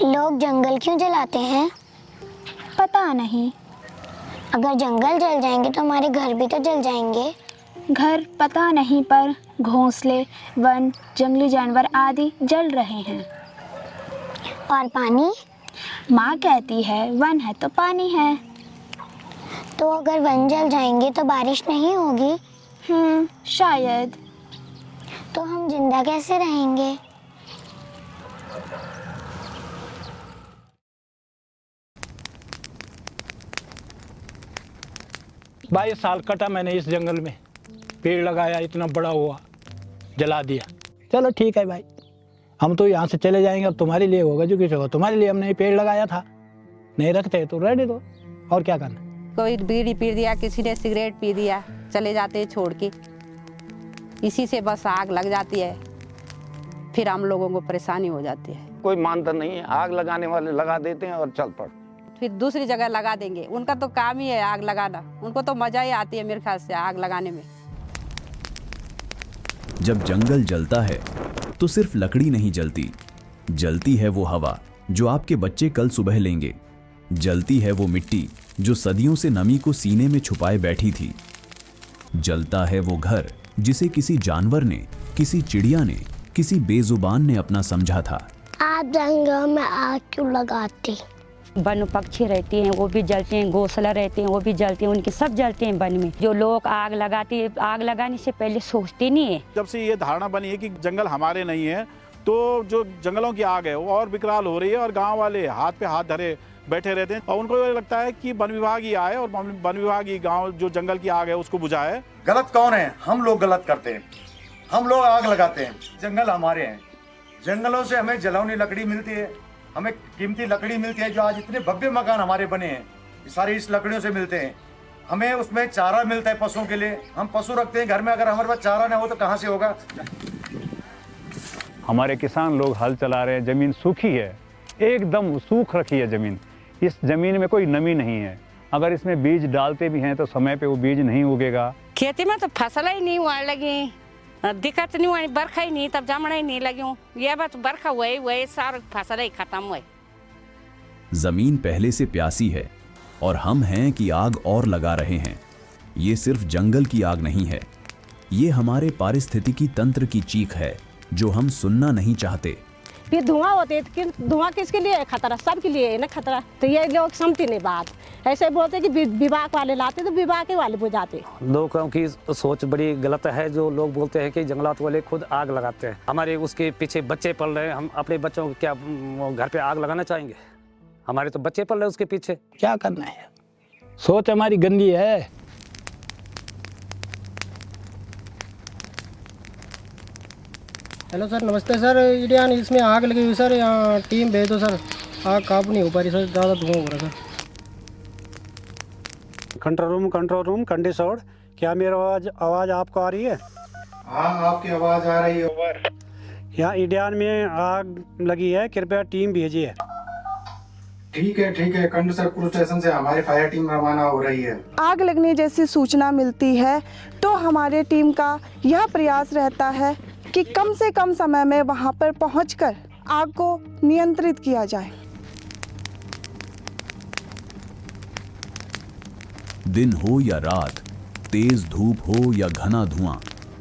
लोग जंगल क्यों जलाते हैं? पता नहीं। अगर जंगल जल जाएंगे तो हमारे घर भी तो जल जाएंगे। घर पता नहीं, पर घोंसले, वन, जंगली जानवर आदि जल रहे हैं। और पानी? माँ कहती है वन है तो पानी है। तो अगर वन जल जाएंगे तो बारिश नहीं होगी। शायद। तो हम जिंदा कैसे रहेंगे? भाई साल कटा मैंने इस जंगल में, पेड़ लगाया, इतना बड़ा हुआ, जला दिया। चलो ठीक है भाई, हम तो यहाँ से चले जाएंगे। अब तुम्हारे लिए होगा जो कुछ होगा, तुम्हारे लिए हमने पेड़ लगाया था, नहीं रखते तो रहने दो, और क्या करना। कोई बीड़ी पी दिया, किसी ने सिगरेट पी दिया, चले जाते हैं छोड़ के। इसी से बस आग लग जाती है, फिर हम लोगों को परेशानी हो जाती है। कोई मानता नहीं है, आग लगाने वाले लगा देते हैं और चल पड़। फिर दूसरी जगह लगा देंगे, उनका तो काम ही है आग लगाना, उनको तो मजा ही आती है मेरे ख्याल से आग लगाने में। जब जंगल जलता है तो सिर्फ लकड़ी नहीं जलती, जलती है वो हवा जो आपके बच्चे कल सुबह लेंगे, जलती है वो मिट्टी जो सदियों से नमी को सीने में छुपाए बैठी थी, जलता है वो घर जिसे किसी जानवर ने, किसी चिड़िया ने, किसी बेजुबान ने अपना समझा था। आप जंगल में आग क्यों लगाते? वन पक्षी रहते हैं वो भी जलते हैं, घोंसला रहते हैं वो भी जलते हैं, उनके सब जलते हैं वन में। जो लोग आग लगाते हैं, आग लगाने से पहले सोचते नहीं है। जब से ये धारणा बनी है कि जंगल हमारे नहीं है, तो जो जंगलों की आग है वो और विकराल हो रही है, और गांव वाले हाथ पे हाथ धरे बैठे रहते हैं, और उनको ये लगता है कि वन विभाग ही आए और वन विभाग ही गाँव जो जंगल की आग है उसको बुझाए। गलत कौन है? हम लोग गलत करते हैं, हम लोग आग लगाते हैं। जंगल हमारे हैं, जंगलों से हमें जलौनी लकड़ी मिलती है, हमें कीमती लकड़ी मिलती है। जो आज इतने भव्य मकान हमारे बने हैं, ये सारे इस लकड़ियों से मिलते हैं। हमें उसमें चारा मिलता है पशुओं के लिए, हम पशु रखते हैं घर में, अगर हमारे पास चारा ना हो तो कहाँ से होगा। हमारे किसान लोग हल चला रहे हैं, जमीन सूखी है, एकदम सूख रखी है जमीन। इस जमीन में कोई नमी नहीं है, अगर इसमें बीज डालते भी हैं तो समय पे वो बीज नहीं उगेगा। खेती में तो फसल ही नहीं हुआ लगी, दिक्कत नहीं हुई, बरखा ही नहीं, तब जामना ही नहीं लगी। ये बात बरखा हुए सारा फसल ही खत्म हुए। जमीन पहले से प्यासी है और हम हैं कि आग और लगा रहे हैं। ये सिर्फ जंगल की आग नहीं है, ये हमारे पारिस्थितिकी तंत्र की चीख है जो हम सुनना नहीं चाहते। ये धुआं होते हैं कि धुआं किसके लिए है? खतरा सबके लिए है ना खतरा। तो ये लोग समझते नहीं बात, ऐसे बोलते कि विभाग वाले लाते तो विभाग के वाले बुझाते। लोगों की सोच बड़ी गलत है, जो लोग बोलते हैं कि जंगलात वाले खुद आग लगाते हैं। हमारे उसके पीछे बच्चे पल रहे हैं, हम अपने बच्चों को क्या घर पे आग लगाना चाहेंगे? हमारे तो बच्चे पल रहे हैं उसके पीछे। क्या करना है, सोच हमारी गंदी है। हेलो सर, नमस्ते सर। इंडियन इसमें आग लगी हुई सर, यहाँ टीम भेज दो सर। आग काबू नहीं हो पा रही सर, ज़्यादा धुआं हो रहा है सर। कंट्रोल रूम कंडीशनड, क्या मेरी आवाज़ आपको आ रही है? हाँ, आपकी आवाज़ आ रही है। ओवर। यहाँ इंडियन में आग लगी है, कृपया टीम भेजिए। ठीक है, कंडसर क्रूज स्टेशन से हमारी फायर टीम रवाना हो रही है। आग लगने जैसी सूचना मिलती है तो हमारे टीम का यह प्रयास रहता है कि कम से कम समय में वहां पर पहुंचकर आग को नियंत्रित किया जाए। दिन हो या रात, तेज धूप हो या घना धुआं,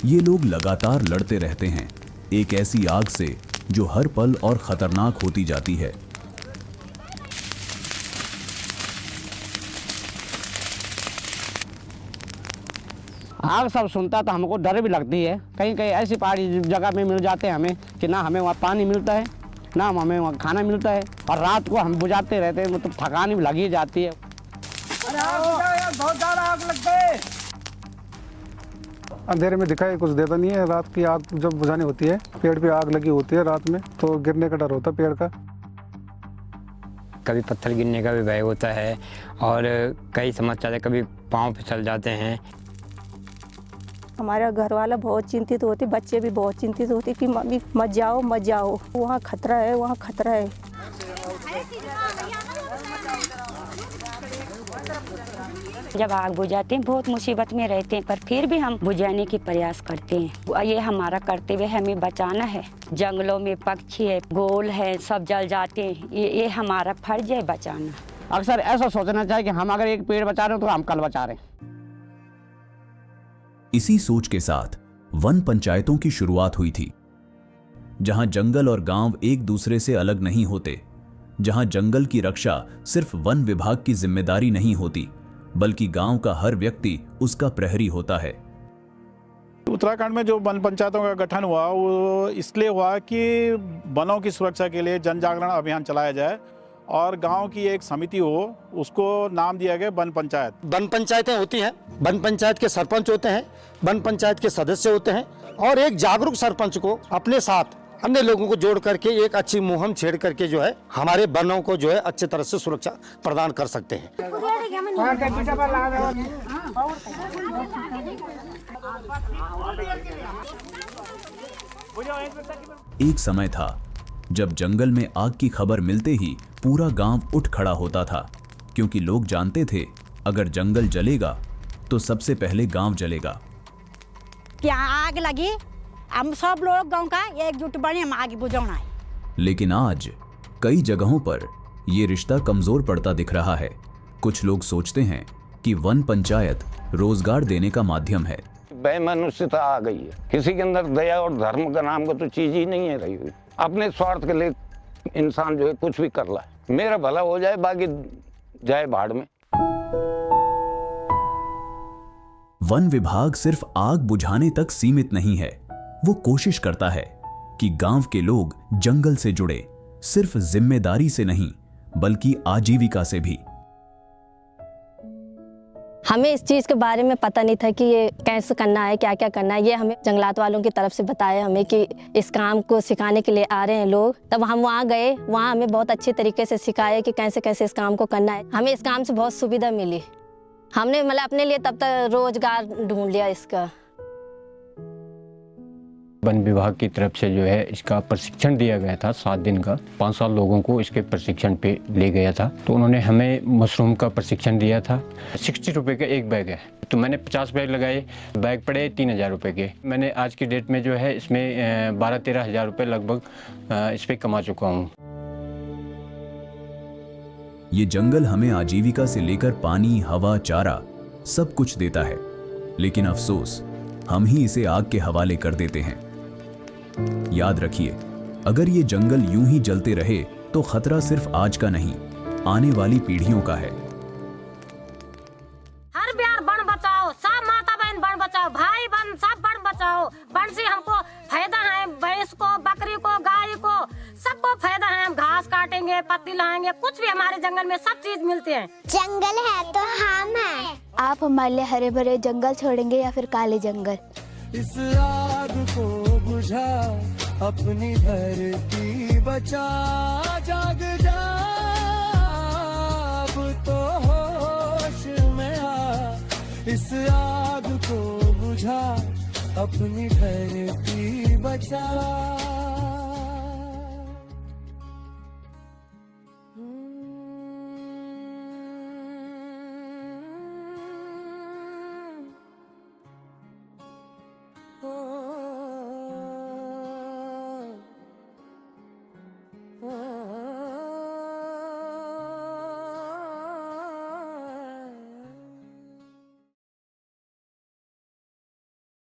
ये लोग लगातार लड़ते रहते हैं एक ऐसी आग से जो हर पल और खतरनाक होती जाती है। आग सब सुनता तो हमको डर भी लगती है। कहीं कहीं ऐसी पहाड़ी जगह में मिल जाते हैं हमें कि ना हमें वहाँ पानी मिलता है, ना हमें वहाँ खाना मिलता है, और रात को हम बुझाते रहते हैं, मतलब थकान भी लगी जाती है। बहुत ज़्यादा आग लग गई। अंधेरे में दिखाई कुछ देता नहीं है। रात की आग जब बुझानी होती है, पेड़ पे आग लगी होती है रात में, तो गिरने का डर होता है पेड़ का। कभी पत्थर गिरने का भी भय होता है, और कई समस्या, कभी पाँव फिसल जाते हैं। हमारा घर वाला बहुत चिंतित होते, बच्चे भी बहुत चिंतित होते कि मम्मी मत जाओ, वहाँ खतरा है, वहाँ खतरा है। जब आग बुझाते हैं बहुत मुसीबत में रहते हैं, पर फिर भी हम बुझाने की प्रयास करते हैं। ये हमारा कर्तव्य है, हमें बचाना है। जंगलों में पक्षी है, गोल है, सब जल जाते हैं। ये हमारा फर्ज है बचाना। अक्सर ऐसा सोचना चाहिए कि हम अगर एक पेड़ बचा रहे हो तो हम कल बचा रहे हैं। इसी सोच के साथ वन पंचायतों की शुरुआत हुई थी, जहां जंगल और गांव एक दूसरे से अलग नहीं होते, जहां जंगल की रक्षा सिर्फ वन विभाग की जिम्मेदारी नहीं होती, बल्कि गांव का हर व्यक्ति उसका प्रहरी होता है। उत्तराखंड में जो वन पंचायतों का गठन हुआ वो इसलिए हुआ कि वनों की सुरक्षा के लिए जन जागरण अभियान चलाया जाए और गांव की एक समिति हो, उसको नाम दिया गया वन पंचायत। वन पंचायतें होती हैं, वन पंचायत के सरपंच होते हैं, वन पंचायत के सदस्य होते हैं और एक जागरूक सरपंच को अपने साथ अन्य लोगों को जोड़ करके एक अच्छी मुहिम छेड़ करके जो है हमारे वनों को जो है अच्छे तरह से सुरक्षा प्रदान कर सकते हैं। एक समय था जब जंगल में आग की खबर मिलते ही पूरा गांव उठ खड़ा होता था, क्योंकि लोग जानते थे अगर जंगल जलेगा तो सबसे पहले गांव जलेगा। क्या आग लगी, हम सब लोग गांव का एकजुट बने, हम आग बुझाना है। लेकिन आज कई जगहों पर यह रिश्ता कमजोर पड़ता दिख रहा है। कुछ लोग सोचते हैं कि वन पंचायत रोजगार देने का माध्यम है। बेमनुष्यता आ गई है, किसी के अंदर दया और धर्म का नाम का तो चीज ही नहीं है रही हुई। अपने स्वार्थ के लिए इंसान जो है कुछ भी कर रहा है, मेरा भला हो जाए बाकी जाए भाड़ में। वन विभाग सिर्फ आग बुझाने तक सीमित नहीं है, वो कोशिश करता है कि गांव के लोग जंगल से जुड़े, सिर्फ जिम्मेदारी से नहीं बल्कि आजीविका से भी। हमें इस चीज़ के बारे में पता नहीं था कि ये कैसे करना है, क्या क्या करना है। ये हमें जंगलात वालों की तरफ से बताया हमें कि इस काम को सिखाने के लिए आ रहे हैं लोग। तब हम वहाँ गए, वहाँ हमें बहुत अच्छे तरीके से सिखाया कि कैसे कैसे इस काम को करना है। हमें इस काम से बहुत सुविधा मिली। हमने मतलब अपने लिए तब तक रोजगार ढूंढ लिया इसका। वन विभाग की तरफ से जो है इसका प्रशिक्षण दिया गया था 7 दिन का। 5 साल लोगों को इसके प्रशिक्षण पे ले गया था। तो उन्होंने हमें मशरूम का प्रशिक्षण दिया था। 60 रुपये का एक बैग है, तो मैंने 50 बैग लगाए, बैग पड़े 3000 रुपये के। मैंने आज की डेट में जो है इसमें 12-13 हज़ार रुपये लगभग इस पर कमा चुका हूँ। ये जंगल हमें आजीविका से लेकर पानी, हवा, चारा सब कुछ देता है, लेकिन अफसोस हम ही इसे आग के हवाले कर देते हैं। याद रखिए, अगर ये जंगल यूं ही जलते रहे तो खतरा सिर्फ आज का नहीं, आने वाली पीढ़ियों का है। हर बिहार वन बचाओ, सब माता बहन वन बचाओ, भाई बहन सब वन बचाओ। वन से हमको फायदा है, भैंस को, बकरी को, गाय को, सबको फायदा है। हम घास काटेंगे, पत्ती लाएंगे, कुछ भी हमारे जंगल में सब चीज मिलती है। जंगल है तो हम हैं। आप हमारे लिए हरे भरे जंगल छोड़ेंगे या फिर काले जंगल? इस आग को बुझा, अपनी धरती बचा, जाग जा अब तो होश में आ। इस आग को बुझा, अपनी धरती बचा।